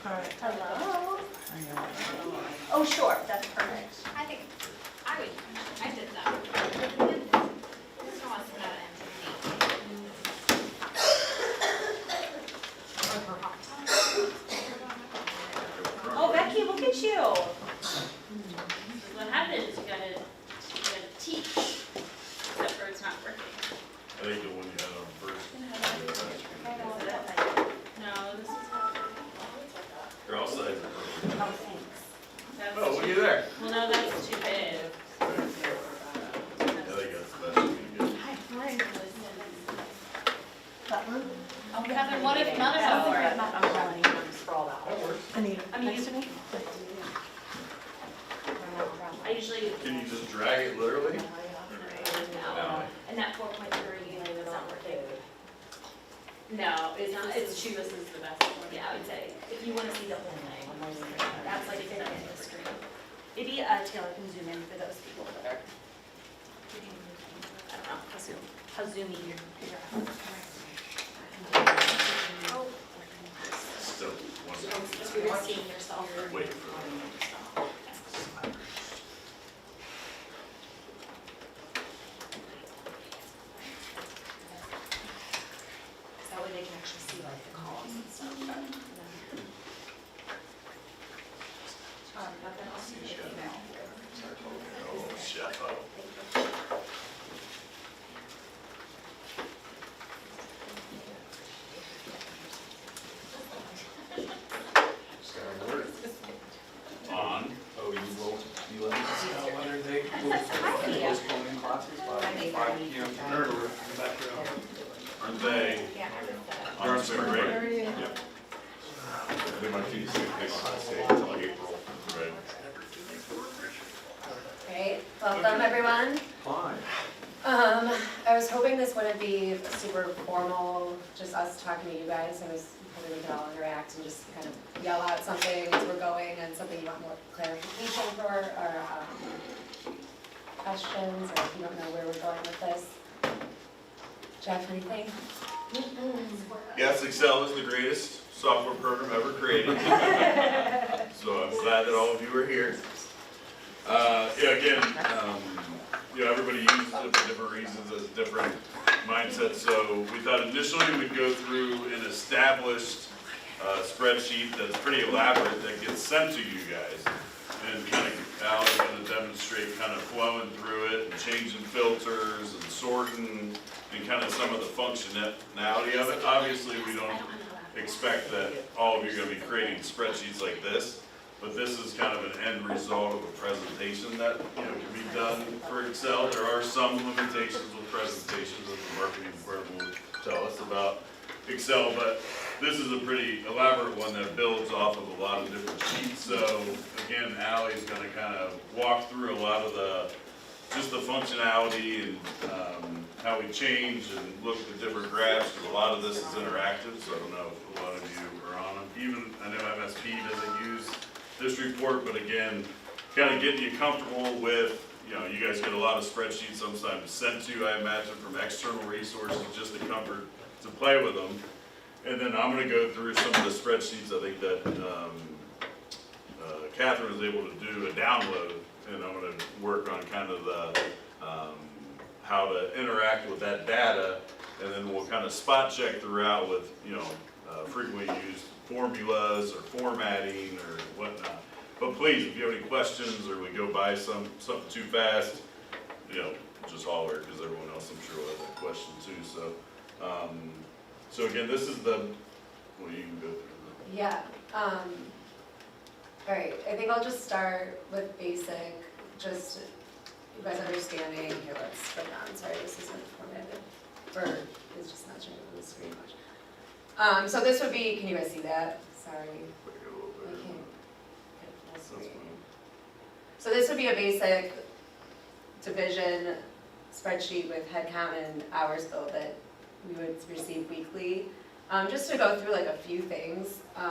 Alright. Hello? Oh, sure, that's perfect. I think I would, I did that. This one wants to put out an empty. Or her hot tub. Oh, Becky, look at you. What happens, you gotta teach, except for it's not working. I think the one you had on first. No, this is. They're all sizes. Oh, thanks. That's Oh, look at there. Well, no, that's too big. I think that's the best you can get. That one? Oh, Heather, what if none of them work? I'm telling you, I'm sprawled out. That works. Anita, I mean, next to me? I usually, Can you just drag it literally? no, and that 4.3 is not working. No, it's not, it's true, this is the best one. Yeah, I would say, if you wanna see the whole thing, that's like if it's the screen. Maybe Taylor can zoom in for those people that are, I don't know, how zoomy you're. Still, You're seeing yourself. wait for That way they can actually see like the columns and stuff. Nothing else you should know. Oh, chef up. On. Oh, you let me see how whether they postponing classes by 5 p.m. tonight or back Aren't they? Aren't they great? Yep. They might be saying they want to stay until April. Right. Great, welcome everyone. Fine. I was hoping this wouldn't be super formal, just us talking to you guys. I was hoping we could all interact and just kind of yell out something as we're going and something you want more clarification for, or questions, or if you don't know where we're going with this. Jeff, anything? Yes, Excel is the greatest software program ever created. So I'm glad that all of you are here. Yeah, again, everybody uses it for different reasons, has different mindsets. So we thought initially we'd go through an established spreadsheet that's pretty elaborate that gets sent to you guys. And kind of, Al's going to demonstrate kind of flowing through it and changing filters and sorting and kind of some of the functionality of it. Obviously, we don't expect that all of you are going to be creating spreadsheets like this, but this is kind of an end result of a presentation that can be done for Excel. There are some limitations with presentations that the marketing department will tell us about Excel, but this is a pretty elaborate one that builds off of a lot of different sheets. So again, Allie's going to kind of walk through a lot of just the functionality and how we change and look at the different graphs, because a lot of this is interactive, so I don't know if a lot of you are on them. Even, I know MSP doesn't use this report, but again, kind of getting you comfortable with, you guys get a lot of spreadsheets sometimes sent to you, I imagine, from external resources, just the comfort to play with them. And then I'm going to go through some of the spreadsheets I think that Catherine was able to do a download, and I'm going to work on kind of the how to interact with that data, and then we'll kind of spot check throughout with frequently used formulas or formatting or whatnot. But please, if you have any questions or we go by something too fast, just holler, because everyone else I'm sure will have that question too. So again, this is the, well, you can go through Yeah. All right, I think I'll just start with basic, just you guys understanding. Here, let's put it on. Sorry, this isn't formatted. Or it's just not showing on the screen much. So this would be, can you guys see that? Sorry. Quick a little I bit. can't get full That's screen. fine. So this would be a basic division spreadsheet with headcount and hours billed that we would receive weekly. Just to go through like a few things. I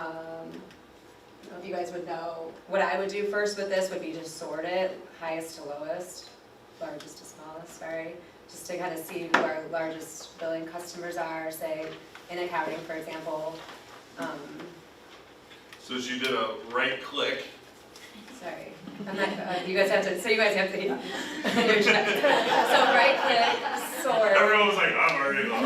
don't know if you guys would know, what I would do first with this would be just sort it, highest to lowest, largest to smallest, sorry. Just to kind of see who our largest billing customers are, say, in accounting, for example. So she did a right click. Sorry, I'm not, you guys have to, so you guys have to, yeah. So right click, sort. Everyone was like, I'm already lost.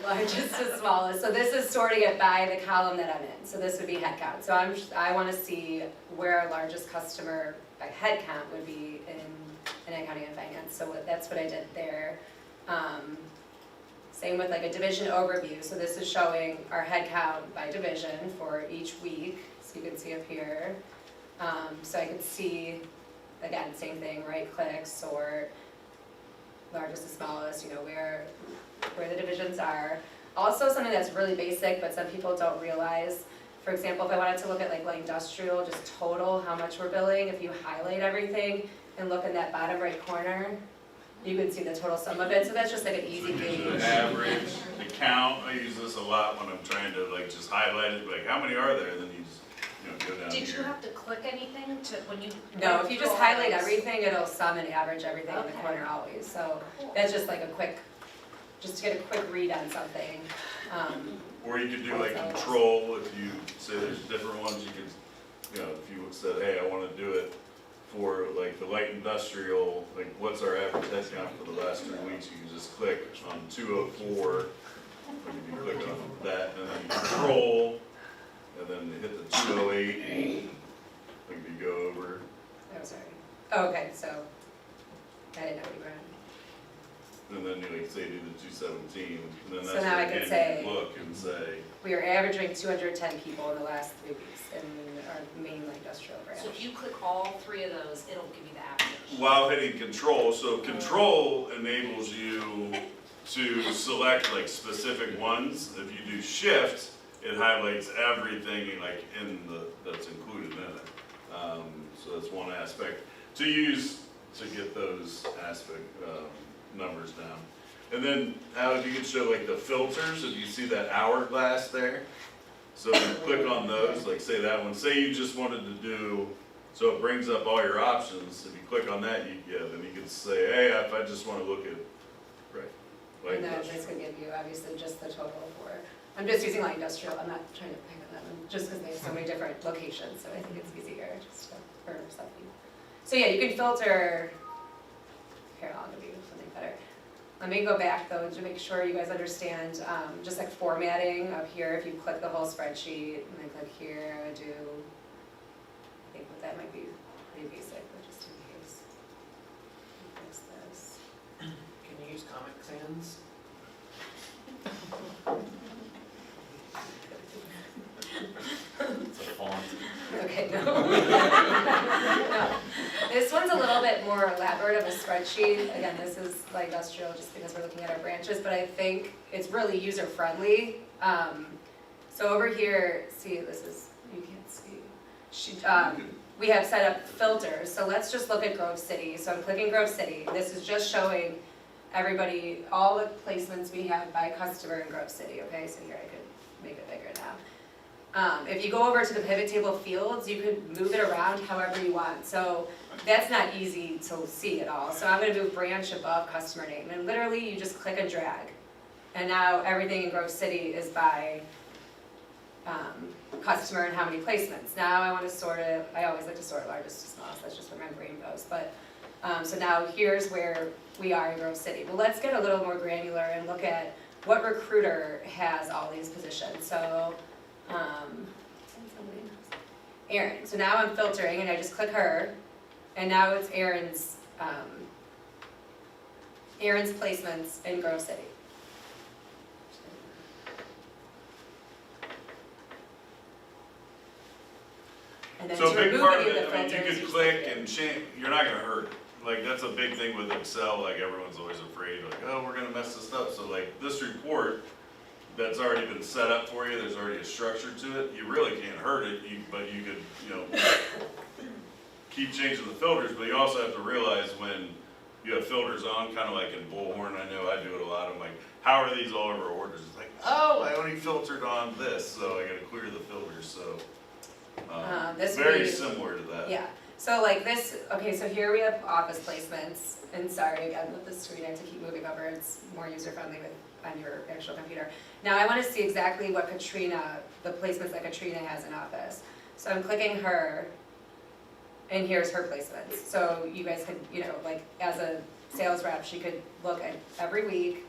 Largest to smallest, so this is sorting it by the column that I'm in, so this would be head count. So I wanna see where our largest customer by head count would be in accounting and finance, so that's what I did there. Same with like a division overview, so this is showing our head count by division for each week, so you can see up here. So I could see, again, same thing, right click, sort, largest to smallest, you know, where the divisions are. Also something that's really basic, but some people don't realize, for example, if I wanted to look at like light industrial, just total, how much we're billing, if you highlight everything and look in that bottom right corner, you can see the total sum of it, so that's just like an easy So it gives you gauge. the average, the count. I use this a lot when I'm trying to like just highlight it, like how many are there, and then you just, you know, go down here. Did you have to click anything to, when you? No, went if you through just all highlight those? everything, it'll sum and average everything in the Okay. corner always, so Cool. that's just like a quick, just to get a quick read on something. Or you could do like control, if you say there's different ones, you could, you know, if you said, hey, I wanna do it for like the light industrial, like what's our average head count for the last 3 weeks, you can just click on 204. Like if you click on that, and then you control, and then hit the 208, like if you go over. Oh, sorry. Oh, okay, so, I didn't know you were on. And then you like say do the 217, and then So that's now I where can again say- you can look and say, We are averaging 210 people in the last 3 weeks in our main light industrial branch. So if you click all three of those, it'll give you the average. while hitting control, so control enables you to select like specific ones. If you do shift, it highlights everything like in that's included in it. So that's one aspect to use to get those numbers down. And then Alex, you can show like the filters, if you see that hourglass there. So if you click on those, like say that one, say you just wanted to do, so it brings up all your options. If you click on that, then you can say, hey, if I just want to look at, right, light And then industrial. this could give you obviously just the total for, I'm just using light industrial, I'm not trying to pick on them, just because they have so many different locations, so I think it's easier just to, for something. So yeah, you can filter, here, I'll give you something better. Let me go back though to make sure you guys understand, just like formatting up here, if you click the whole spreadsheet, and then click here, I would do, I think that might be pretty basic, but just in case. Fix this. Can you use Comic Sans? It's a font. Okay, no. No. This one's a little bit more elaborate of a spreadsheet. Again, this is like industrial just because we're looking at our branches, but I think it's really user-friendly. So over here, see, this is, you can't see. We have set up filters, so let's just look at Grove City. So I'm clicking Grove City. This is just showing everybody, all the placements we have by customer in Grove City, okay? So here I could make it bigger now. If you go over to the pivot table fields, you could move it around however you want. So that's not easy to see at all. So I'm gonna move branch above customer name, and literally you just click and drag. And now everything in Grove City is by customer and how many placements. Now I wanna sort it, I always like to sort largest to smallest, that's just where my brain goes. But, so now here's where we are in Grove City. But let's get a little more granular and look at what recruiter has all these positions. So, Erin, so now I'm filtering and I just click her, and now it's Erin's placements in Grove City. And then So to a big remove part of any of it, the I mean, filters, you could just click click it. and change, you're not gonna hurt it. Like, that's a big thing with Excel, like everyone's always afraid, like, oh, we're gonna mess this up. So like, this report that's already been set up for you, there's already a structure to it, you really can't hurt it, but you could, you know, keep changing the filters, but you also have to realize when you have filters on, kinda like in Bullhorn, I know I do it a lot, I'm like, how are these all over orders? It's like, oh, I only filtered on this, so I gotta clear the filters, so. This Very would be- similar to that. Yeah, So like this, okay, so here we have office placements, and sorry again with the screen, I have to keep moving over, it's more user-friendly on your actual computer. Now I wanna see exactly what Katrina, the placements that Katrina has in office. So I'm clicking her, and here's her placements. So you guys could, like, as a sales rep, she could look at every week,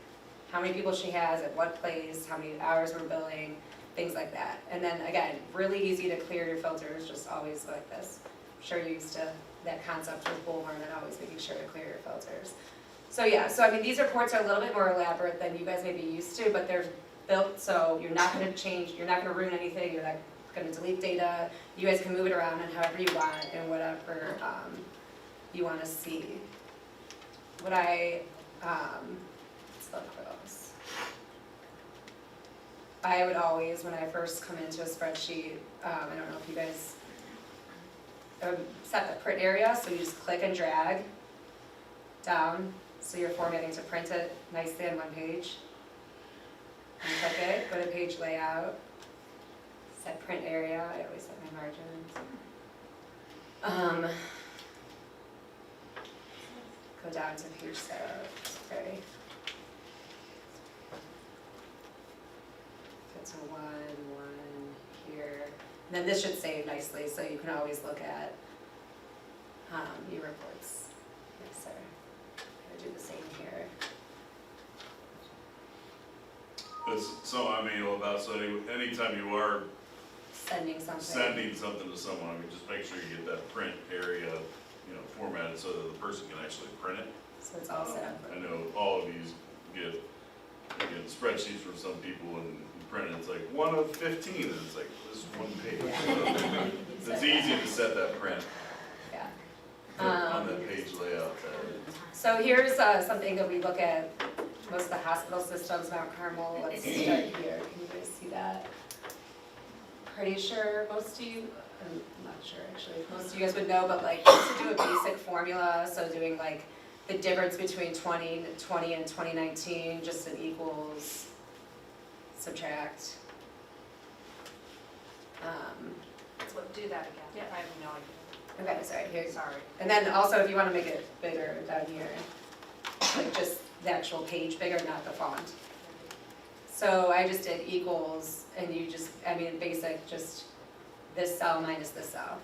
how many people she has, at what place, how many hours we're billing, things like that. And then again, really easy to clear your filters, just always like this. I'm sure you're used to that concept with Bullhorn and always making sure to clear your filters. So yeah, so I mean, these reports are a little bit more elaborate than you guys may be used to, but they're built so you're not gonna change, you're not gonna ruin anything, you're not gonna delete data. You guys can move it around and however you want and whatever you wanna see. What let's look for those. I would always, when I first come into a spreadsheet, I don't know if you guys set the print area, so you just click and drag down, so you're formatting to print it nicely on one page. And click it, go to page layout, set print area, I always set my margins. Go down to page setup, sorry. Go to one here. And then this should save nicely, so you can always look at your reports. Yes, sir. I'm gonna do the same here. That's so manual about, so anytime you are Sending something. sending something to someone, I mean, just make sure you get that print area, formatted so that the person can actually print it. So it's all set up. I know all of these get spreadsheets from some people and you print it, it's like 1 of 15, and it's like, this is 1 page. So it's easy to set that print Yeah. on that page layout there. So here's something that we look at, most of the hospital systems, Mount Carmel, let's start here, can you guys see that? Pretty sure most of you, I'm not sure actually, if most of you guys would know, but like just to do a basic formula, so doing like the difference between 2020 and 2019, just an equals, subtract. Let's do that again. Yeah. I have no idea. Okay, sorry, here, Sorry. and then also if you wanna make it bigger down here, like just the actual page bigger, not the font. So I just did equals, and you just, I mean, basic, just this cell minus this cell.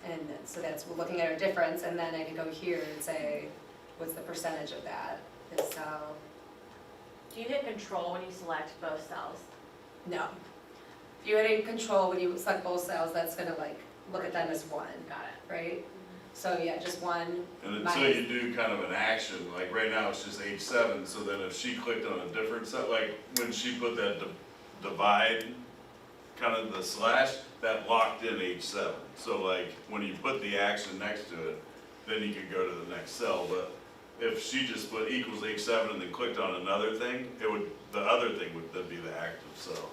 And then, so that's, we're looking at our difference, and then I can go here and say, what's the percentage of that, this cell? Do you hit control when you select both cells? No. If you hit control, when you select both cells, that's gonna like, look at them as one, Got it. right? So yeah, just one, And until you do kind of an action, like right now it's just H7, so then if she clicked on a different cell, like when she put that divide, kind of the slash, that locked in H7. So like when you put the action next to it, then you could go to the next cell. But if she just put equals H7 and then clicked on another thing, the other thing would then be the active cell.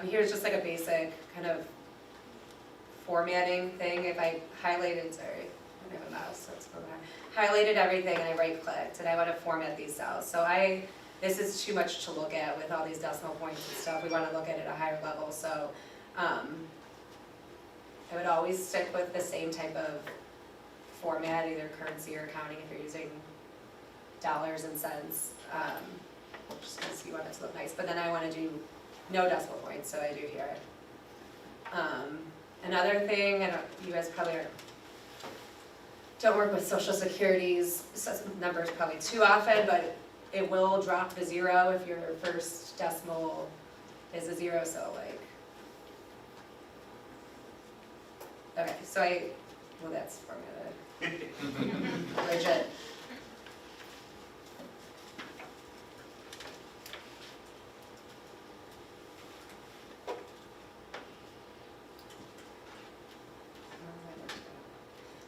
here's just like a basic kind of formatting thing. If I highlighted, sorry, I don't have a mouse, so it's over there. Highlighted everything and I right clicked and I want to format these cells. So this is too much to look at with all these decimal points and stuff. We want to look at it at a higher level. So I would always stick with the same type of format, either currency or accounting if you're using dollars and cents. Just because you want it to look nice. But then I want to do no decimal points, so I do here. Another thing, you guys probably don't work with Social Security's numbers probably too often, but it will drop to 0 if your first decimal is a 0, so like. Okay, so well that's formatted. Legit.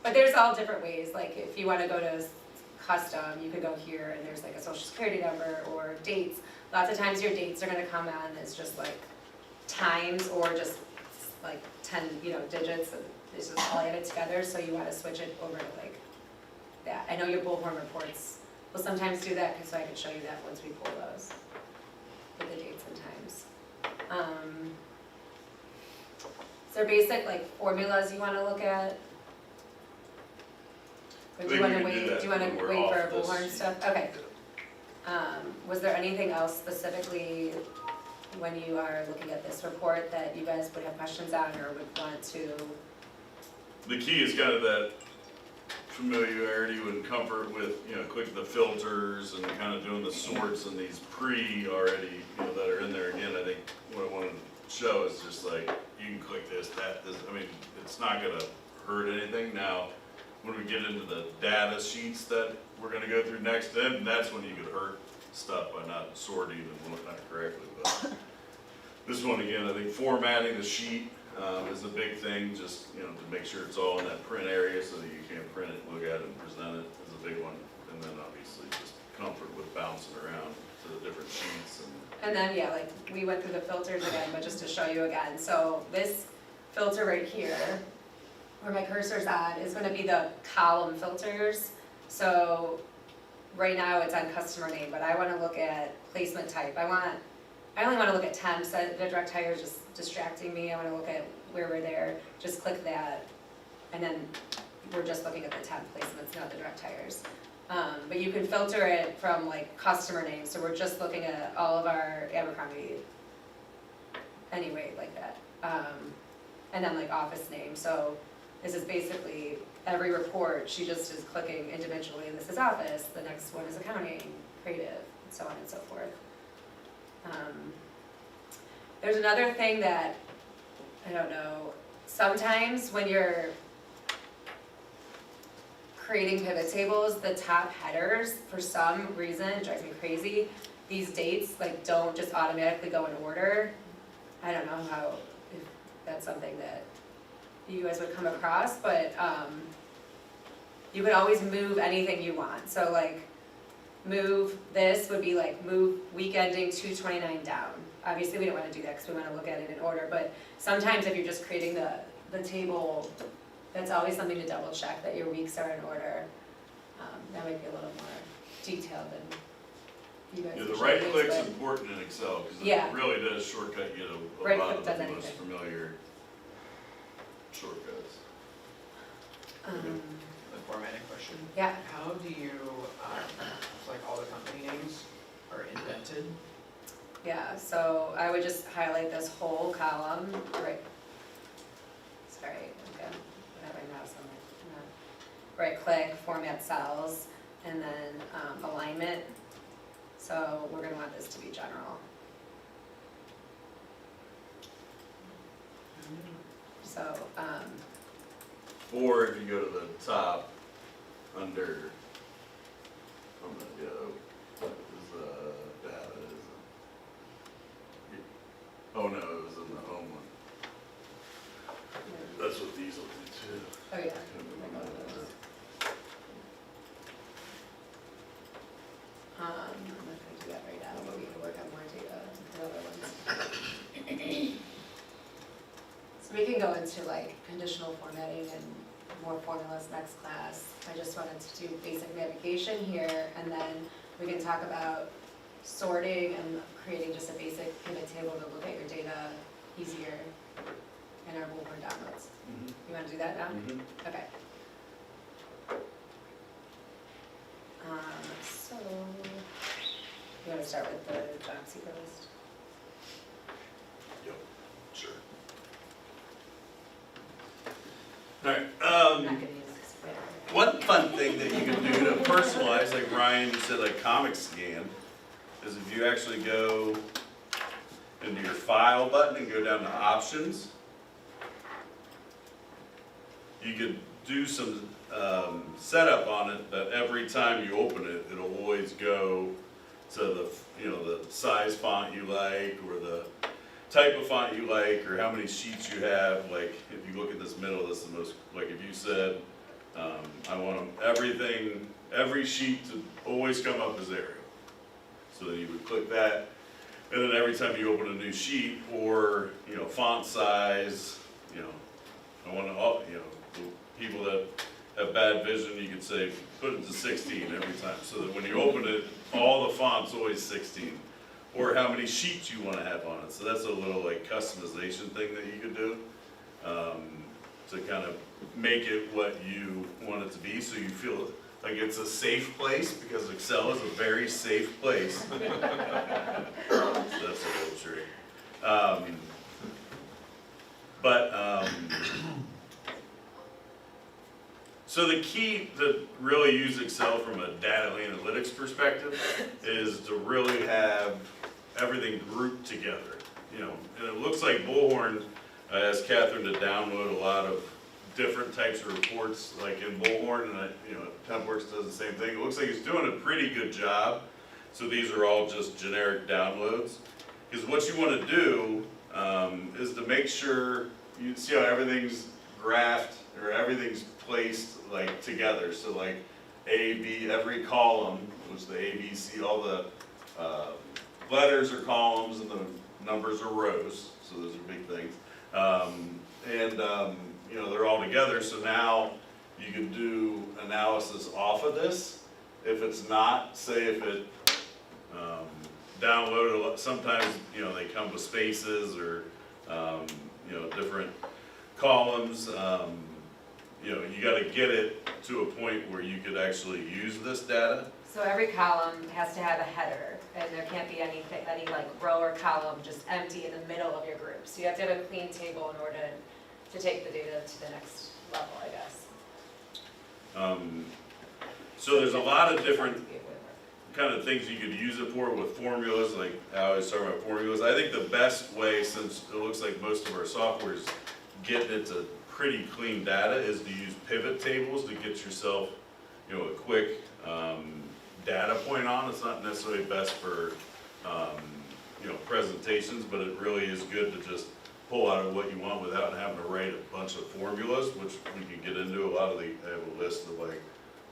But there's all different ways, like if you want to go to custom, you could go here and there's like a social security number or dates. Lots of times your dates are going to come on as just like times or just like 10, digits, and it's just all added together, so you want to switch it over to like that. I know your Bullhorn reports will sometimes do that, so I can show you that once we pull those with the dates and times. there basic like formulas you wanna look at? Or do you I think wanna we can wait, do that do you wanna when we're wait for off this bullhorn sheet. stuff? Okay. Was there anything else specifically when you are looking at this report that you guys would have questions on or would want to? The key is kind of that familiarity and comfort with, clicking the filters and kind of doing the sorts and these already, that are in there. Again, I think what I wanted to show is just like, you can click this, I mean, it's not gonna hurt anything. Now, when we get into the data sheets that we're gonna go through next, then that's when you could hurt stuff by not sorting and looking at it correctly. But this one, again, I think formatting the sheet is a big thing, just, to make sure it's all in that print area so that you can print it, look at it, and present it is a big one. And then obviously just comfort with bouncing around to the different sheets And then, yeah, like, we went through the filters again, but just to show you again, so this filter right here, where my cursor's on, is gonna be the column filters. So, right now it's on customer name, but I wanna look at placement type. I only wanna look at temps, the direct hire is just distracting me, I wanna look at where we're there, just click that, and then we're just looking at the temp placements, not the direct hires. But you can filter it from like customer names, so we're just looking at all of our Abercrombie anyway, like that. And then like office name, so this is basically every report, she just is clicking individually, this is office, the next one is accounting, creative, and so on and so forth. There's another thing that, I don't know, sometimes when you're creating pivot tables, the top headers, for some reason, it drives me crazy, these dates like don't just automatically go in order. I don't know how, if that's something that you guys would come across, but you can always move anything you want. So like, move this would be like move week ending 2/29 down. Obviously, we don't wanna do that because we wanna look at it in order, but sometimes if you're just creating the table, that's always something to double check that your weeks are in order. That might be a little more detailed than you guys The usually right use, click's but- important in Excel, because Yeah. it really does shortcut you a Right lot click of does the most anything. familiar shortcuts. The formatting question. Yeah, How do you, like all the company names are indented? yeah, so I would just highlight this whole column, right? Sorry, okay, I have my mouse on it. Right click, format cells, and then alignment. So we're gonna want this to be general. So, Or if you go to the top, under, data, oh no, it was in the home one. That's what these will do too. oh yeah. I'm not gonna do that right now, but we can work on more data and other ones. So we can go into like conditional formatting and more formulas next class. I just wanted to do basic navigation here, and then we can talk about sorting and creating just a basic pivot table to look at your data easier in our Bullhorn downloads. You wanna do that now? Okay. So, you wanna start with the job seeker list? Sure. Alright, I'm not gonna use this for one fun thing that you can do to personalize, like Ryan, you said like Comic Scan, is if you actually go into your file button and go down to options, you could do some setup on it that every time you open it, it'll always go to the, the size font you like, or the type of font you like, or how many sheets you have. Like, if you look at this middle, this is the most, like if you said, I want every sheet to always come up as Arial. So then you would click that, and then every time you open a new sheet, or, font size, I want to, the people that have bad vision, you could say, put it to 16 every time, so that when you open it, all the font's always 16. Or how many sheets you want to have on it, so that's a little like customization thing that you could do. to kind of make it what you want it to be, so you feel like it's a safe place, because Excel is a very safe place. That's a little trick. So the key to really use Excel from a data analytics perspective is to really have everything grouped together. You know, and it looks like Bullhorn asked Catherine to download a lot of different types of reports, like in Bullhorn, and TempWorks does the same thing. It looks like it's doing a pretty good job. So these are all just generic downloads. Because what you want to do is to make sure, you see how everything's graphed, or everything's placed like together. So like A, B, every column was the A, B, C, all the letters are columns and the numbers are rows. So those are big things. You know, they're all together, so now you can do analysis off of this. If it's not, say if it downloaded, sometimes, you know, they come with spaces or, you know, different columns. You know, you gotta get it to a point where you could actually use this data. So every column has to have a header, and there can't be any like row or column just empty in the middle of your group. So you have to have a clean table in order to take the data to the next level, I guess. So there's a lot of different kind of things you could use it for with formulas, like I always talk about formulas. I think the best way, since it looks like most of our software is getting it to pretty clean data, is to use pivot tables to get yourself, you know, a quick data point on. It's not necessarily best for you know, presentations, but it really is good to just pull out of what you want without having to write a bunch of formulas, which we can get into. A lot of I have a list of like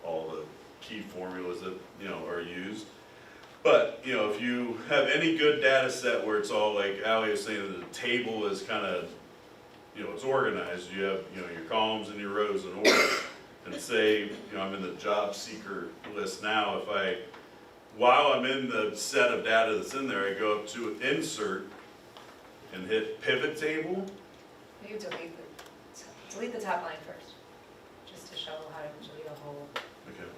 all the key formulas that, you know, are used. But, you know, if you have any good data set where it's all like Ali was saying, the table is kind of, you know, it's organized. You have, you know, your columns and your rows in order. And say, you know, I'm in the job seeker list now. While I'm in the set of data that's in there, I go up to insert and hit pivot table. You delete the top line first, just to show how to delete a whole. Okay.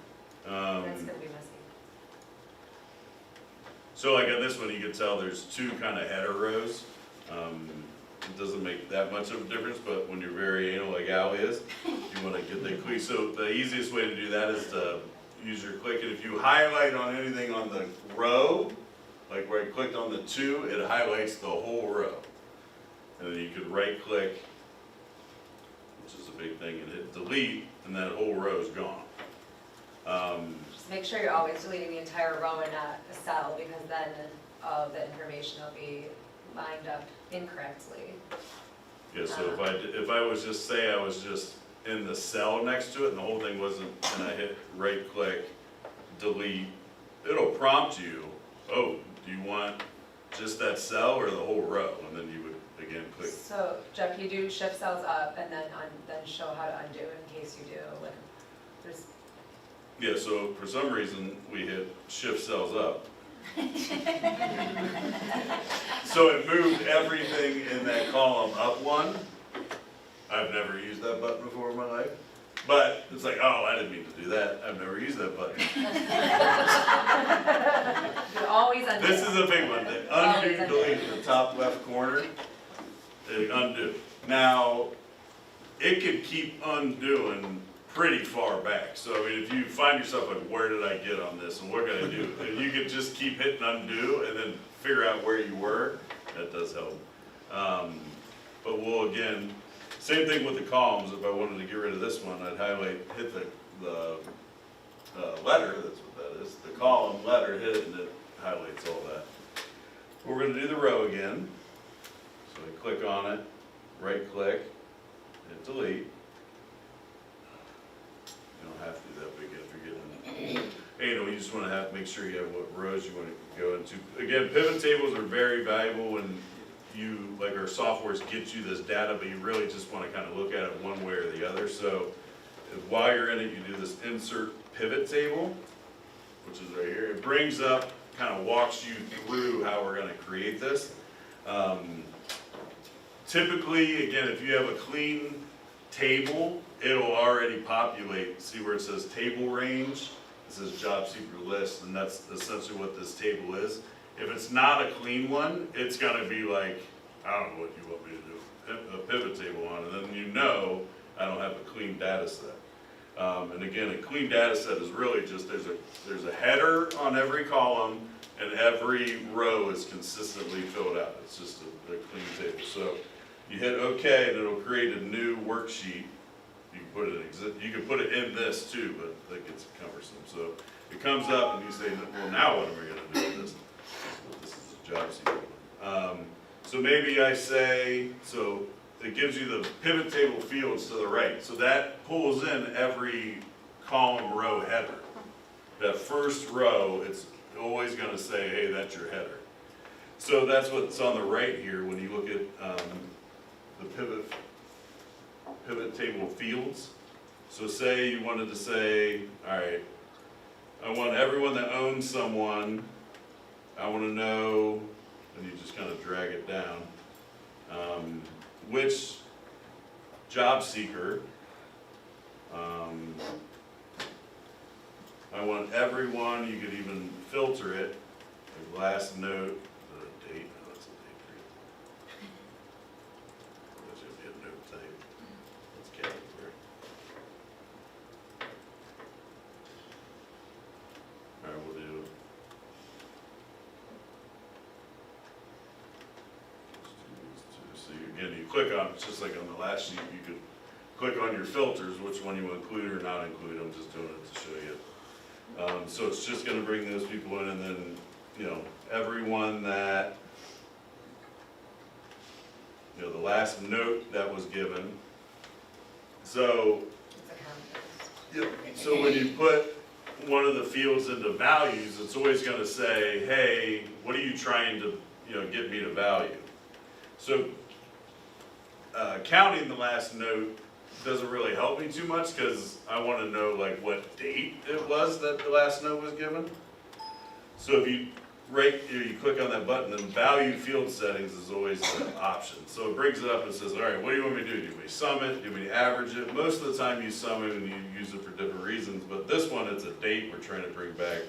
That's gonna be messy. So like on this one, you can tell there's two kind of header rows. It doesn't make that much of a difference, but when you're very anal like Ali is, you want to get that clear. So the easiest way to do that is to use your click, and if you highlight on anything on the row, like where I clicked on the 2, it highlights the whole row. And then you could right click, which is a big thing, and hit delete, and that whole row is gone. Just make sure you're always deleting the entire row and not a cell, because then the information will be lined up incorrectly. Yeah, so if I was just say I was just in the cell next to it and the whole thing wasn't, and I hit right click, delete, it'll prompt you, oh, do you want just that cell or the whole row? And then you would again click. So Jeff, you do shift cells up and then show how to undo in case you do. Like, there's Yeah, so for some reason we hit shift cells up. So it moved everything in that column up one. I've never used that button before in my life. But it's like, oh, I didn't mean to do that. I've never used that button. you always undo. This is a big one. The undo, delete in the top left corner. Undo. Now, it could keep undoing pretty far back. So I mean, if you find yourself like, where did I get on this and what can I do? And you could just keep hitting undo and then figure out where you were. That does help. But we'll again, same thing with the columns. If I wanted to get rid of this one, I'd highlight, hit the letter, that's what that is, the column letter, hit it and it highlights all that. We're gonna do the row again. So I click on it, right click, hit delete. You don't have to do that, but again, if you're getting, you know, you just want to make sure you have what rows you want to go into. Again, pivot tables are very valuable when you, like our softwares get you this data, but you really just want to kind of look at it one way or the other. So while you're in it, you do this insert pivot table, which is right here. It brings up, kind of walks you through how we're going to create this. typically, again, if you have a clean table, it'll already populate, see where it says table range? It says job seeker list, and that's essentially what this table is. If it's not a clean one, it's gonna be like, I don't know what you want me to do, a pivot table on, and then you know I don't have a clean data set. And again, a clean data set is really just, there's a header on every column, and every row is consistently filled out. It's just a clean table. So you hit OK, and it'll create a new worksheet. You can put it in this too, but that gets cumbersome. So it comes up, and you say, well, now what am I going to do with this? This is a job seeker. So maybe I say, so it gives you the pivot table fields to the right. So that pulls in every column row header. That first row, it's always going to say, hey, that's your header. So that's what's on the right here when you look at the pivot table fields. So say you wanted to say, all right, I want everyone that owns someone, I want to know, and you just kind of drag it down, which job seeker, I want everyone, you could even filter it, the last note, the date, no, that's a date for you. That's gonna be a note type, that's category. All right, we'll do. So again, you click on, it's just like on the last sheet, you could click on your filters, which one you include or not include. I'm just doing it to show you. So it's just going to bring those people in, and then, you know, everyone that, you know, the last note that was given. So, yep. So when you put one of the fields into values, it's always going to say, hey, what are you trying to, you know, get me to value? So counting the last note doesn't really help me too much, because I want to know like what date it was that the last note was given. So if you you click on that button, then value field settings is always the option. So it brings it up and says, all right, what do you want me to do? Do you want me to sum it? Do you want me to average it? Most of the time you sum it and you use it for different reasons, but this one, it's a date we're trying to bring back.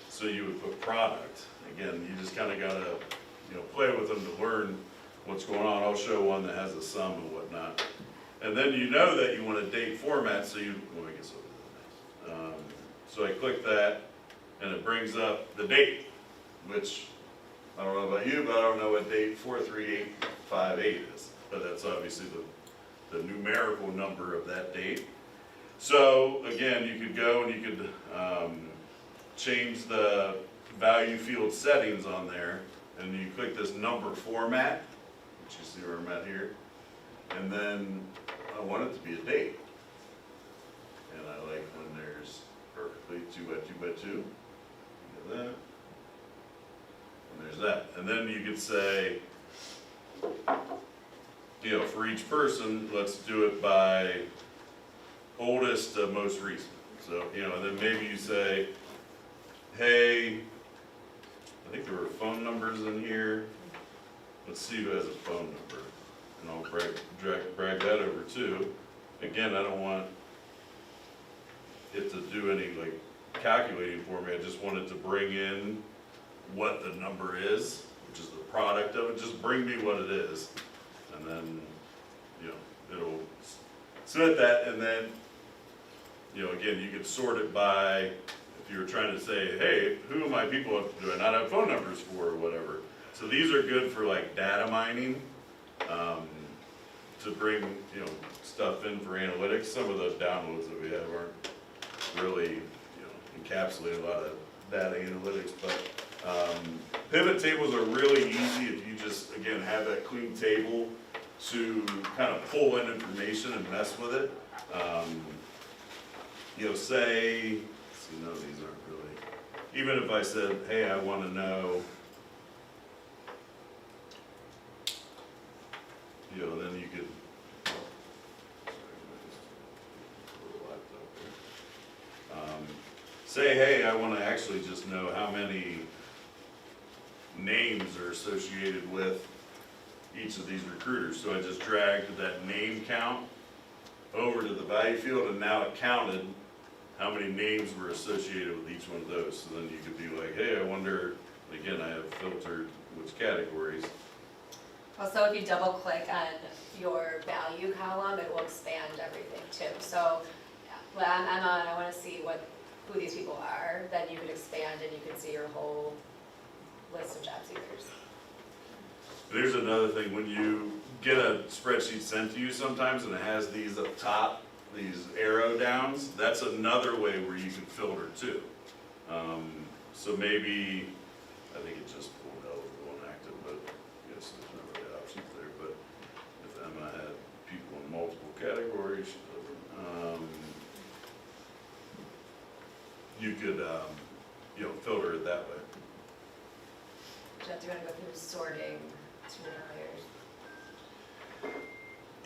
So you would put product. Again, you just kind of got to, you know, play with them to learn what's going on. I'll show one that has a sum and whatnot. And then you know that you want a date format, so you, well, I guess I'll do that next. So I click that, and it brings up the date, which, I don't know about you, but I don't know what date 43858 is. But that's obviously the numerical number of that date. So again, you could go and you could change the value field settings on there, and you click this number format, which you see where I'm at here, and then I want it to be a date. And I like when there's perfectly 2 by 2 by 2. Look at that. And there's that. And then you could say, you know, for each person, let's do it by oldest to most recent. So, you know, and then maybe you say, hey, I think there were phone numbers in here. Let's see who has a phone number. And I'll drag that over too. Again, I don't want it to do any like calculating for me. I just want it to bring in what the number is, which is the product of it. Just bring me what it is. And then, you know, it'll submit that, and then, you know, again, you could sort it by, if you were trying to say, hey, who of my people do I not have phone numbers for or whatever. So these are good for like data mining, to bring, you know, stuff in for analytics. Some of the downloads that we have aren't really, you know, encapsulate a lot of data analytics, but pivot tables are really easy if you just, again, have that clean table to kind of pull in information and mess with it. You know, say, see, no, these aren't really, even if I said, hey, I want to know, you know, then you could, say, hey, I want to actually just know how many names are associated with each of these recruiters. So I just dragged that name count over to the value field, and now it counted how many names were associated with each one of those. So then you could be like, hey, I wonder, again, I have filtered which categories. Also, if you double click on your value column, it will expand everything too. So, when I'm Emma and I wanna see who these people are, then you could expand and you can see your whole list of job seekers. There's another thing, when you get a spreadsheet sent to you sometimes and it has these up top, these arrow downs, that's another way where you can filter too. So maybe, I think it just pulled eligible and active, but I guess there's not really options there. But if Emma had people in multiple categories, she doesn't. You could, filter it that way. Jeff, do you wanna go through sorting too many layers?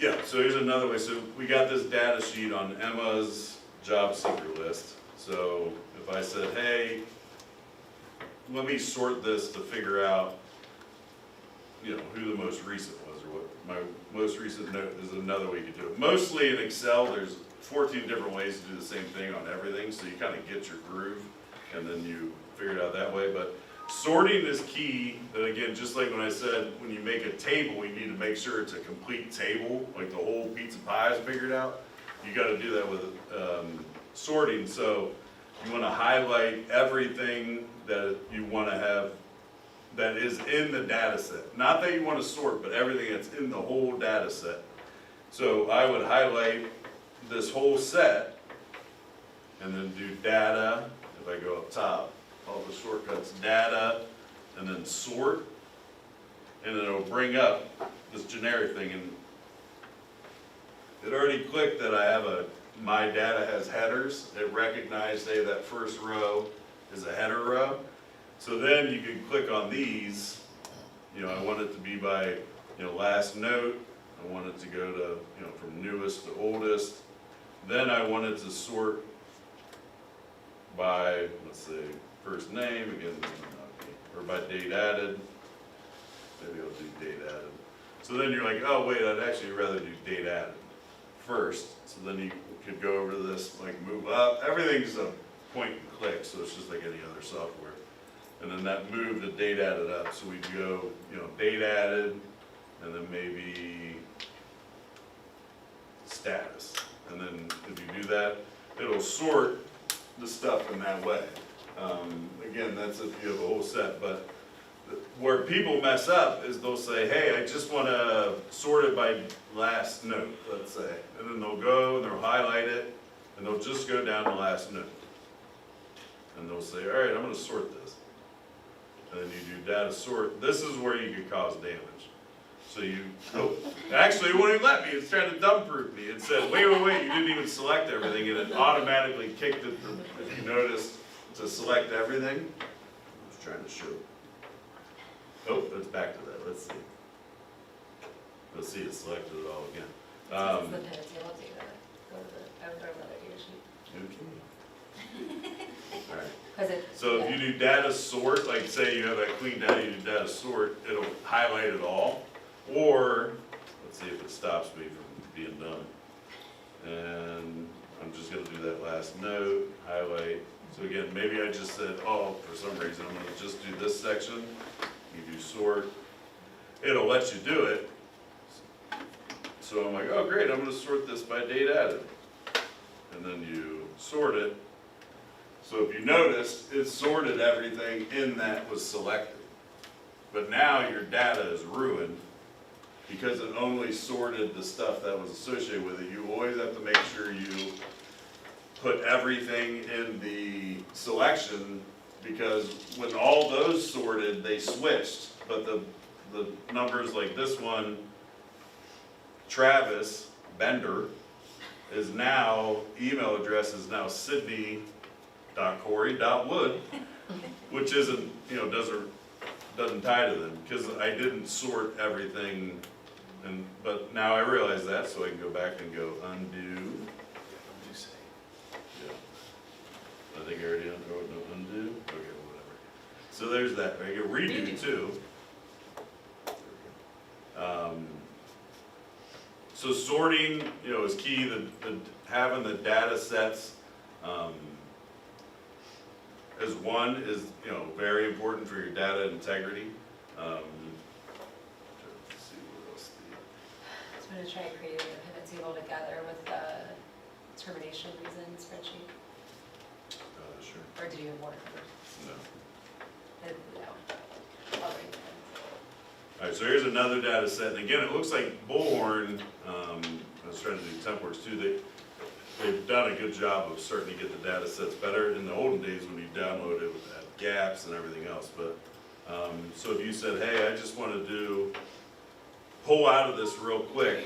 Yeah, so here's another way. So we got this data sheet on Emma's job seeker list. So if I said, hey, let me sort this to figure out, who the most recent was, or what my most recent note is, another way you could do it. Mostly in Excel, there's 14 different ways to do the same thing on everything, so you kind of get your groove, and then you figure it out that way. But sorting is key, and again, just like when I said, when you make a table, you need to make sure it's a complete table, like the whole pizza pie is figured out. You gotta do that with sorting, so you wanna highlight everything that you wanna have that is in the data set. Not that you wanna sort, but everything that's in the whole data set. So I would highlight this whole set, and then do data, if I go up top, all the shortcuts, data, and then sort, and then it'll bring up this generic thing, and it already clicked that I have my data has headers. It recognized, say, that first row is a header row. So then you can click on these, I want it to be by, last note, I want it to go to, from newest to oldest. Then I want it to sort by, let's say, first name, again, or by date added. Maybe I'll do date added. So then you're like, oh wait, I'd actually rather do date added first. So then you could go over to this, like move up. Everything's a point and click, so it's just like any other software. And then that moved the date added up. So we'd go, date added, and then maybe status. And then if you do that, it'll sort the stuff in that way. Again, that's if you have a whole set, but where people mess up is they'll say, hey, I just want to sort it by last note, let's say. And then they'll go and they'll highlight it, and they'll just go down to last note. And they'll say, all right, I'm going to sort this. And then you do data sort. This is where you could cause damage. So actually it wouldn't even let me. It's trying to dump-proof me. It said, wait, you didn't even select everything, and it automatically kicked it, if you noticed, to select everything. I was trying to show. Oh, it's back to that. Let's see. Let's see, it selected it all again. This is the pivot table data. I would go to another data sheet. Okay. All right. So if you do data sort, like say you have that clean data, you do data sort, it'll highlight it all. Or, let's see if it stops me from being done. And I'm just gonna do that last note, highlight. So again, maybe I just said, oh, for some reason, I'm gonna just do this section. You do sort. It'll let you do it. So I'm like, oh great, I'm gonna sort this by date added. And then you sort it. So if you noticed, it sorted everything in that was selected. But now your data is ruined because it only sorted the stuff that was associated with it. You always have to make sure you put everything in the selection, because when all those sorted, they switched. But the numbers like this one, Travis Bender, is now, email address is now Sydney.Corey.Wood, which isn't, doesn't tie to them, because I didn't sort everything. But now I realize that, so I can go back and go undo. Yeah. I think I already undo. Okay, whatever. So there's that. I can redo too. So sorting, you know, is key, having the data sets, as one is, you know, very important for your data integrity. Let's see what else. So I'm gonna try creating a pivot table together with the termination reason spreadsheet, Sure, or do you have more? no. No. I'll bring it in. All right, so here's another data set, and again, it looks like Bullhorn, I was trying to do TempWorks too, they've done a good job of starting to get the data sets better. In the olden days, when you download it, it would have gaps and everything else, but, so if you said, hey, I just want to pull out of this real quick,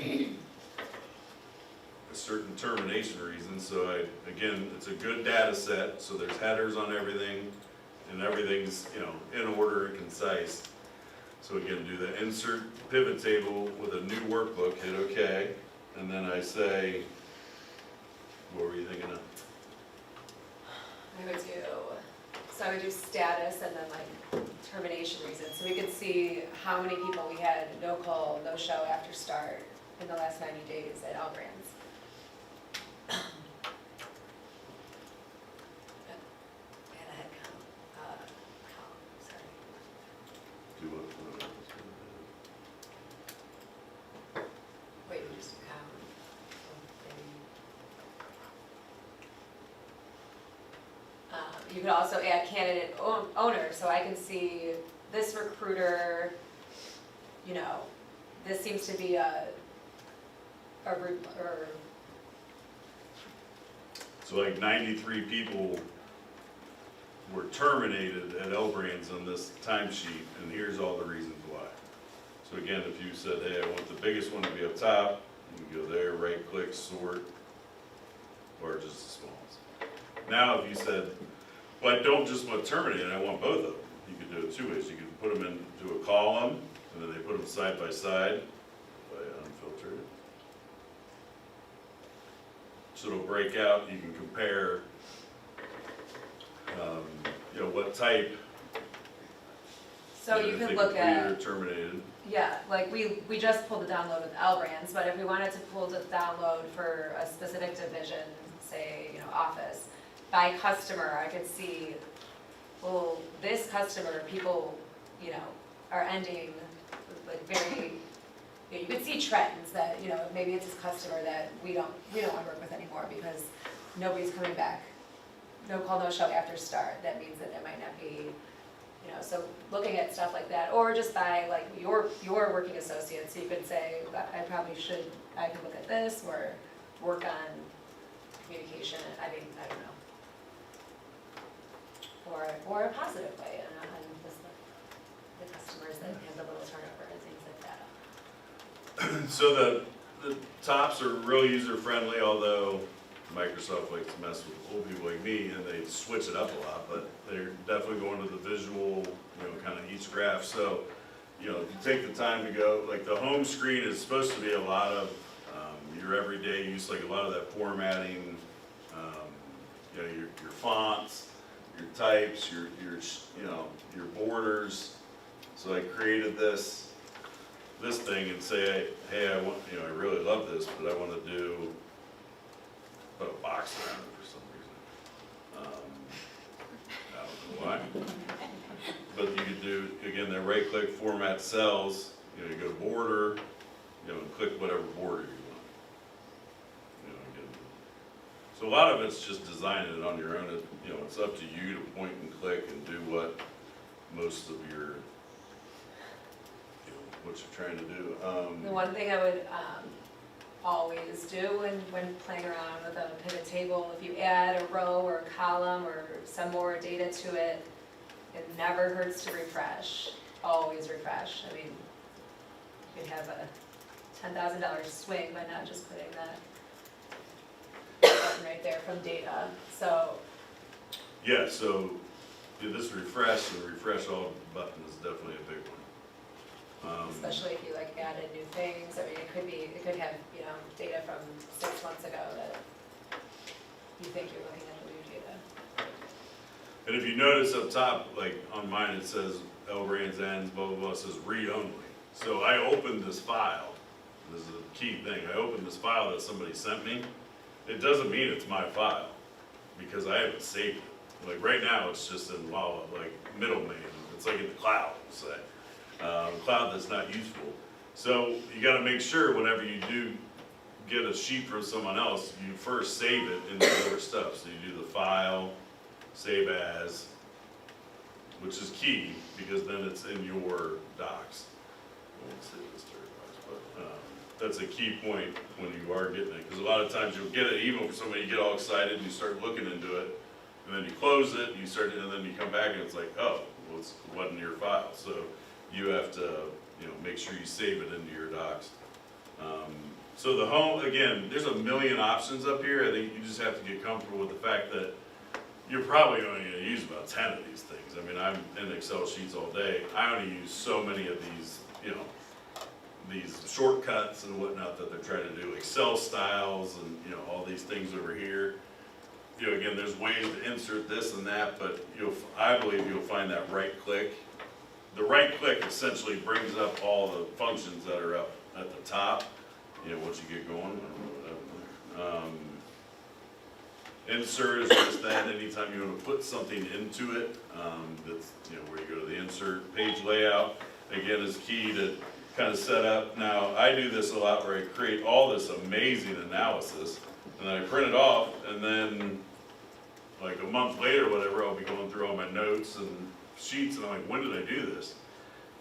a certain termination reason, so again, it's a good data set, so there's headers on everything, and everything's, you know, in order and concise. So again, do the insert pivot table with a new workbook, hit OK, and then I say, what were you thinking of? I would do, so I would do status and then like termination reason, so we could see how many people we had no call, no show after start in the last 90 days at L-Brands. And a head count, sorry. Do what? Wait, we just do count. You could also add candidate owner, so I can see this recruiter, you know, this seems to be or So like 93 people were terminated at L-Brands on this timesheet, and here's all the reasons why. So again, if you said, hey, I want the biggest one to be up top, you can go there, right click, sort, or just the smallest. Now if you said, well, I don't just want terminated, I want both of them. You could do it two ways. You could put them into a column, and then they put them side by side, if I unfilter it. So it'll break out, you can compare, you know, what type. so you can look at. Recruiter terminated. Yeah, like we just pulled the download with L-Brands, but if we wanted to pull the download for a specific division, say, you know, office, by customer, I could see, well, this customer, people, you know, are ending like very, you know, you could see trends that, you know, maybe it's this customer that we don't want to work with anymore because nobody's coming back. No call, no show after start, that means that it might not be, you know, so looking at stuff like that, or just by like your working associates, you could say, I could look at this, or work on communication, I mean, I don't know. Or a positive way, and just the customers that have the little turnover and things like that. So the tops are real user-friendly, although Microsoft likes to mess with old people like me, and they switch it up a lot, but they're definitely going to the visual, you know, kind of each graph. So, you know, if you take the time to go, like the home screen is supposed to be a lot of your everyday use, like a lot of that formatting, you know, your fonts, your types, your you know, your borders. So I created this thing and say, hey, I want, you know, I really love this, but I want to put a box around it for some reason. I don't know why. But you could do, again, that right click, format cells, you know, you go to border, you know, and click whatever border you want. You know, again. So a lot of it's just designing it on your own. You know, it's up to you to point and click and do what most of your, you know, what you're trying to do. The one thing I would always do when playing around with a pivot table, if you add a row or a column or some more data to it, it never hurts to refresh. Always refresh. I mean, you could have a $10,000 swing by not just putting that button right there from data. So Yeah, so this refresh and refresh all button is definitely a big one. especially if you like added new things, I mean, it could have, you know, data from 6 months ago that you think you're looking at the new data. And if you notice up top, like on mine, it says L-Brands ends, blah, blah, blah, it says read only. So I opened this file this is a key thing, I open this file that somebody sent me, it doesn't mean it's my file, because I haven't saved it. Like right now, it's just in like middleman, it's like in the cloud, say, cloud that's not useful. So you gotta make sure whenever you do get a sheet from someone else, you first save it into your stuff. So you do the file, save as, which is key, because then it's in your docs. I won't say this to everybody, but that's a key point when you are getting it, because a lot of times you'll get it, even for somebody, you get all excited and you start looking into it, and then you close it, and then you come back and it's like, oh, well, it wasn't your file. So you have to, make sure you save it into your docs. So the home, again, there's a million options up here. I think you just have to get comfortable with the fact that you're probably only gonna use about 10 of these things. I mean, I'm in Excel sheets all day. I only use so many of these, these shortcuts and whatnot that they're trying to do, Excel styles and, all these things over here. Again, there's ways to insert this and that, but I believe you'll find that right click. The right click essentially brings up all the functions that are up at the top, once you get going. Insert is just that, anytime you want to put something into it, that's, where you go to the insert. Page layout, again, is key to kind of set up. Now, I do this a lot where I create all this amazing analysis, and then I print it off, and then like a month later, whatever, I'll be going through all my notes and sheets, and I'm like, when did I do this?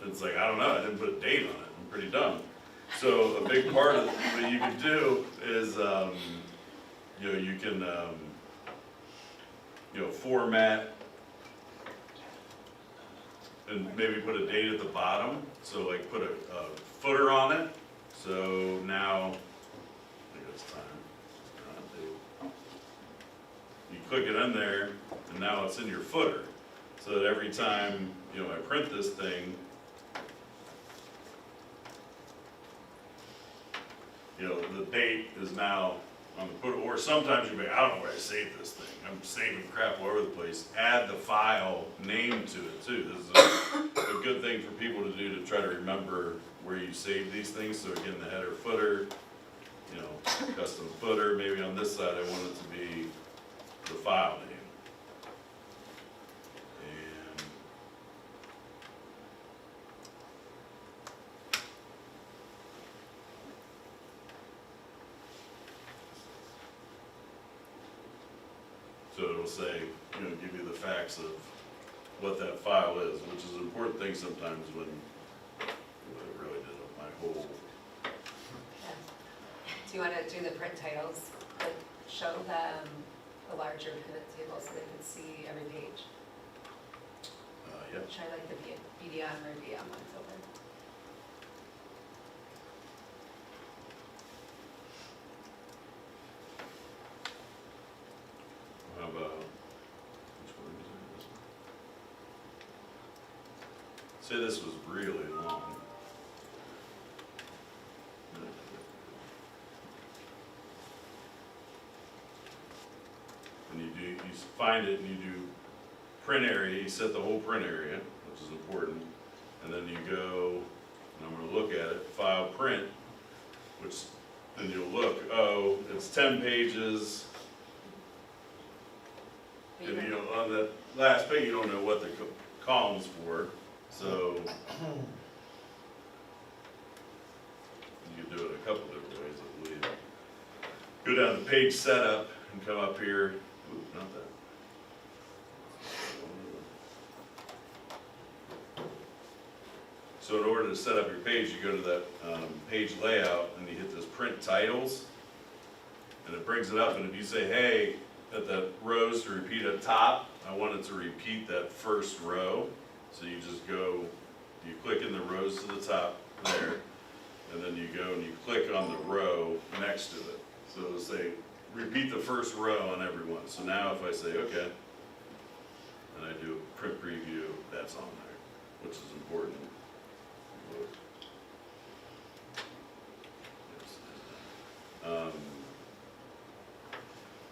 And it's like, I don't know, I didn't put a date on it, I'm pretty dumb. So a big part of what you can do is, you can, format and maybe put a date at the bottom. So like put a footer on it. So now, I think it's time. You click it in there, and now it's in your footer. So that every time, I print this thing, the date is now on the footer. Or sometimes you may, I don't know where I saved this thing. I'm saving crap all over the place. Add the file name to it too. This is a good thing for people to do to try to remember where you save these things. So again, the header, footer, custom footer. Maybe on this side I want it to be the file name. And so it'll say, give you the facts of what that file is, which is an important thing sometimes when I really did my whole. Do you want to do the print titles, like show them a larger pivot table so they can see every page? Yep. Try like the BDM or VM ones open. How about, which one is it? This one? Say this was really long. And you find it and you do print area, you set the whole print area, which is important. And then you go, and I'm gonna look at it, file print, which then you'll look, oh, it's 10 pages. And on that last page, you don't know what the column's for, so you can do it a couple different ways, I believe. Go down to page setup and come up here. Ooh, not that. So in order to set up your page, you go to that page layout and you hit this print titles, and it brings it up. And if you say, hey, at the rows to repeat at top, I want it to repeat that first row. So you just go, you click in the rows to the top there, and then you go and you click on the row next to it. So it'll say, repeat the first row on every one. So now if I say, okay, and I do a print preview, that's on there, which is important.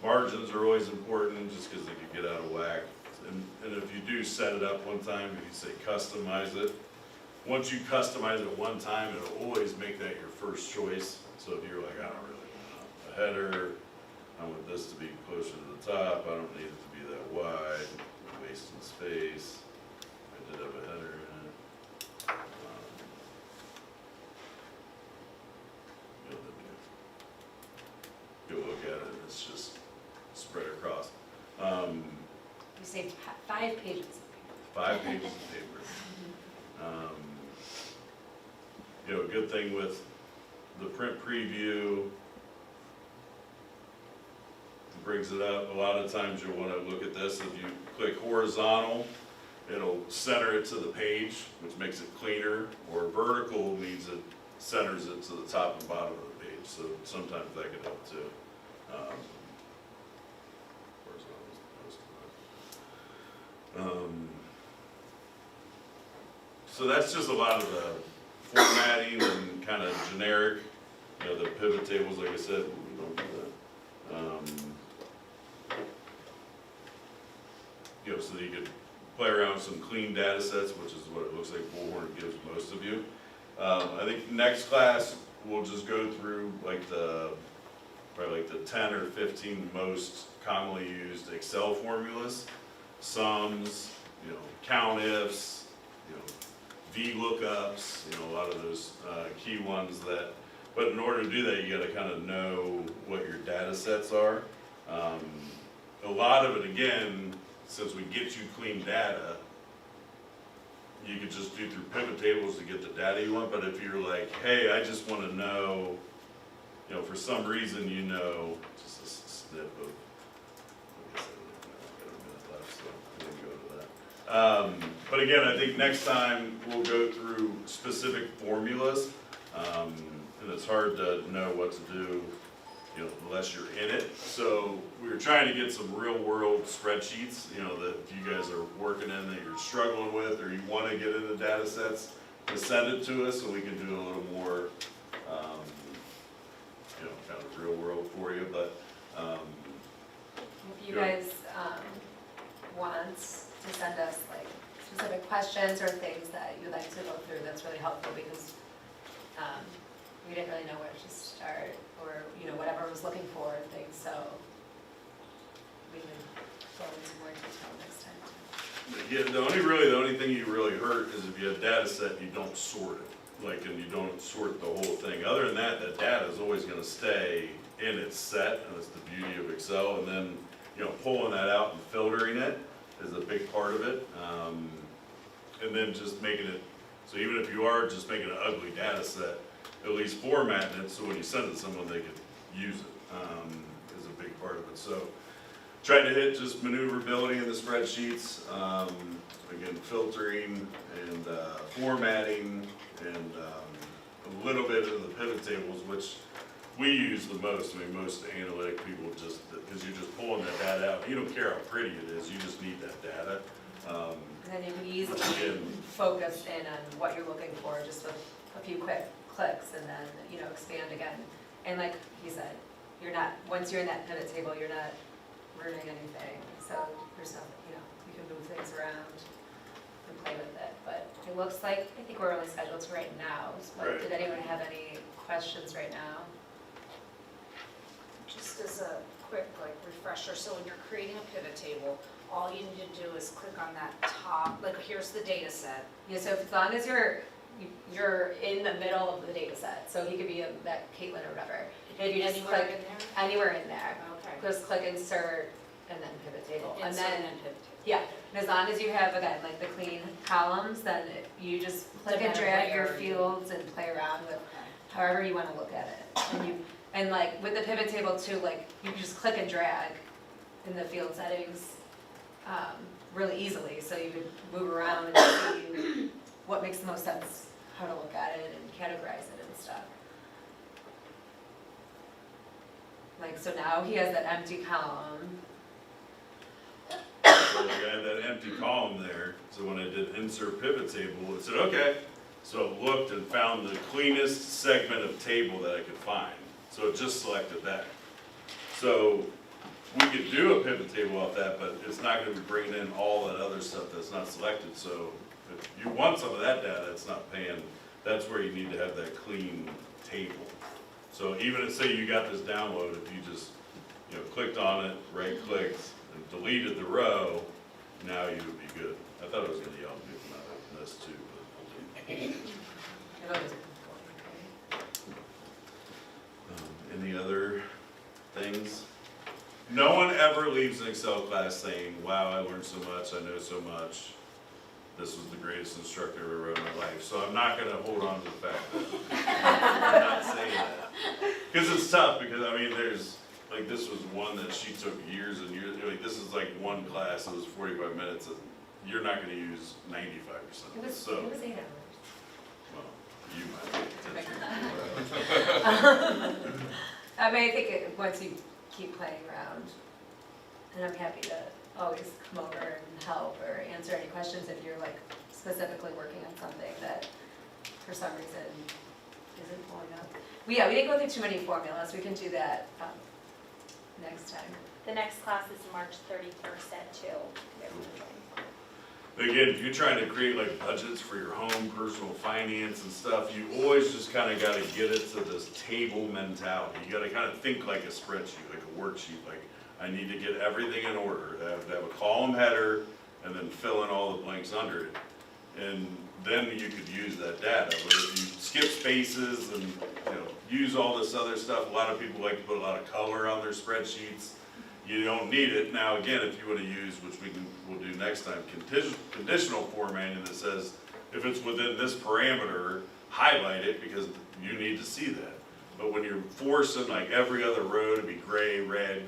Margins are always important just because they can get out of whack. And if you do set it up one time, if you say customize it, once you customize it one time, it'll always make that your first choice. So if you're like, I don't really want a header, I want this to be closer to the top, I don't need it to be that wide, I'm wasting space. I did have a header in it. You'll look at it, it's just spread across. You saved 5 pages. 5 pages of paper. You know, a good thing with the print preview, it brings it up. A lot of times you'll want to look at this. If you click horizontal, it'll center it to the page, which makes it cleaner, or vertical means it centers it to the top and bottom of the page. So sometimes that can help too. Horizontal is the most of that. So that's just a lot of the formatting and kind of generic, you know, the pivot tables, like I said, we don't do that. You know, so that you could play around with some clean data sets, which is what it looks like Bullhorn gives most of you. I think next class, we'll just go through like probably like the 10 or 15 most commonly used Excel formulas, sums, you know, countifs, you know, VLOOKUPs, you know, a lot of those key ones that, but in order to do that, you gotta kind of know what your data sets are. A lot of it, again, since we get you clean data, you could just do through pivot tables to get the data you want, but if you're like, hey, I just wanna know, you know, for some reason you know, just a snip of, I guess I got a minute left, so I didn't go to that. But again, I think next time we'll go through specific formulas, and it's hard to know what to do, you know, unless you're in it. So we were trying to get some real world spreadsheets, you know, that if you guys are working in that you're struggling with, or you want to get into data sets, to send it to us so we can do a little more, you know, kind of real world for you. But If you guys want to send us like specific questions or things that you'd like to go through, that's really helpful because we didn't really know where to start or, you know, whatever I was looking for and things, so we can go into more detail next time. yeah, the only thing you really hurt is if you have data set and you don't sort it, like, and you don't sort the whole thing. Other than that, the data is always gonna stay in its set, and it's the beauty of Excel. And then, you know, pulling that out and filtering it is a big part of it. And then just making it, so even if you are just making an ugly data set, at least formatting it so when you send it to someone, they could use it, is a big part of it. So trying to hit just maneuverability in the spreadsheets, again, filtering and formatting, and a little bit of the pivot tables, which we use the most. I mean, most analytic people just, because you're just pulling that data out. You don't care how pretty it is, you just need that data. And then you can easily Again. focus in on what you're looking for, just with a few quick clicks, and then, you know, expand again. And like he said, you're not, once you're in that pivot table, you're not ruining anything. So there's no, you know, you can move things around and play with it. But it looks like, I think we're only scheduled to right now. But Right. did anyone have any questions right now? Just as a quick like refresher, so when you're creating a pivot table, all you need to do is click on that top, like here's the data set. Yeah, so as long as you're in the middle of the data set, so he could be that Caitlin or whatever. If you just Anywhere click in there? anywhere in there, Okay. just click insert and then pivot table. And Insert then, pivot table. yeah, and as long as you have, again, like the clean columns, then you just click and Doesn't drag matter your where you- fields and play around with Okay. however you wanna look at it. And like with the pivot table too, like you can just click and drag in the field settings really easily, so you could move around and see what makes the most sense, how to look at it and categorize it and stuff. Like, so now he has that empty column. So I had that empty column there, so when I did insert pivot table, it said, okay. So it looked and found the cleanest segment of table that I could find. So it just selected that. So we could do a pivot table off that, but it's not gonna be bringing in all that other stuff that's not selected. So if you want some of that data, it's not paying, that's where you need to have that clean table. So even if, say you got this download, if you just, clicked on it, right-clicked, and deleted the row, now you would be good. I thought it was gonna yell at me from that, this too, but. It always- Any other things? No one ever leaves an Excel class saying, wow, I learned so much, I know so much. This was the greatest instructor I ever wrote in my life. So I'm not gonna hold on to the fact that, I'm not saying that. Because it's tough, because I mean, there's, like, this was one that she took years and years, like, this is like one class, it was 45 minutes, and you're not gonna use 95% It of it, was, so, it was 8 hours. well, you might pay attention. I mean, I think once you keep playing around, and I'm happy to always come over and help or answer any questions if you're like specifically working on something that for some reason isn't pulling up. We didn't go through too many formulas, we can do that next time. The next class is March 31st at 2. Again, if you're trying to create like budgets for your home, personal finance and stuff, you always just kind of got to get it to this table mentality. You got to kind of think like a spreadsheet, like a worksheet, like I need to get everything in order. I have to have a column header and then fill in all the blanks under it. And then you could use that data. But if you skip spaces and use all this other stuff, a lot of people like to put a lot of color on their spreadsheets. You don't need it. Now again, if you want to use, which we'll do next time, conditional formatting that says, if it's within this parameter, highlight it because you need to see that. But when you're forcing like every other row to be gray, red,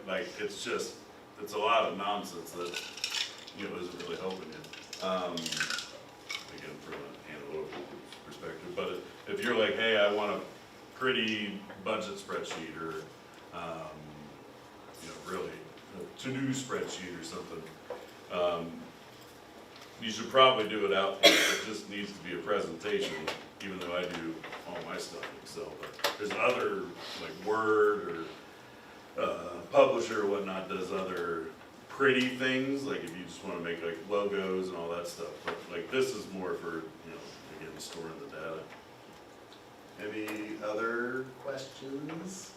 like it's a lot of nonsense that, isn't really helping you. Again, from an analytical perspective. But if you're like, hey, I want a pretty budget spreadsheet or, really a to-do spreadsheet or something. You should probably do it out there. It just needs to be a presentation, even though I do all my stuff in Excel. But there's other, like Word or Publisher or whatnot does other pretty things, like if you just want to make like logos and all that stuff. But like this is more for, again, storing the data. Any other questions?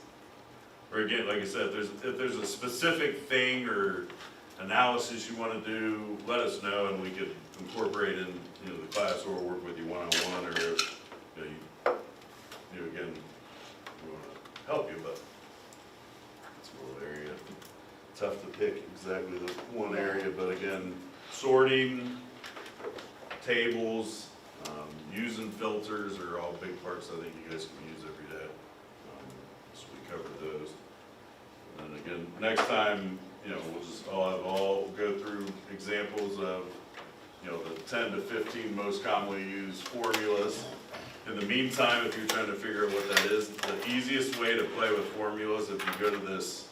Or again, like I said, if there's a specific thing or analysis you want to do, let us know and we could incorporate in the class or work with you one-on-one, or if again, we want to help you, but it's a little area. Tough to pick exactly the one area, but again, sorting, tables, using filters are all big parts I think you guys can use every day. So we covered those. And again, next time, I'll go through examples of, the 10 to 15 most commonly used formulas. In the meantime, if you're trying to figure out what that is, the easiest way to play with formulas, if you go to this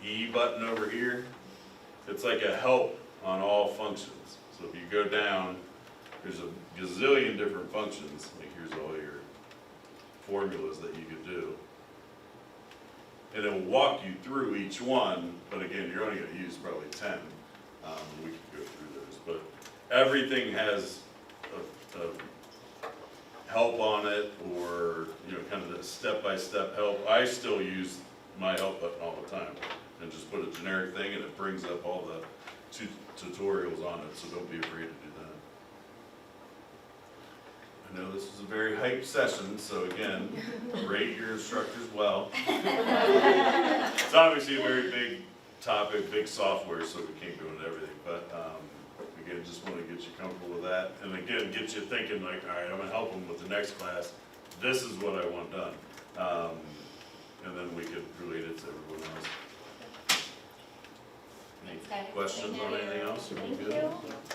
E button over here, it's like a help on all functions. So if you go down, there's a gazillion different functions. Like here's all your formulas that you could do. And it will walk you through each one, but again, you're only going to use probably 10. We can go through those, but everything has a help on it, or kind of the step-by-step help. I still use my help button all the time, and just put a generic thing, and it brings up all the tutorials on it. So don't be afraid to do that. I know this is a very hyped session, so again, rate your instructors well. It's obviously a very big topic, big software, so we can't go into everything, but again, just want to get you comfortable with that. And again, get you thinking like, all right, I'm gonna help them with the next class. This is what I want done. And then we could relate it to everyone else. Any questions on anything else? Are we good? Thank you.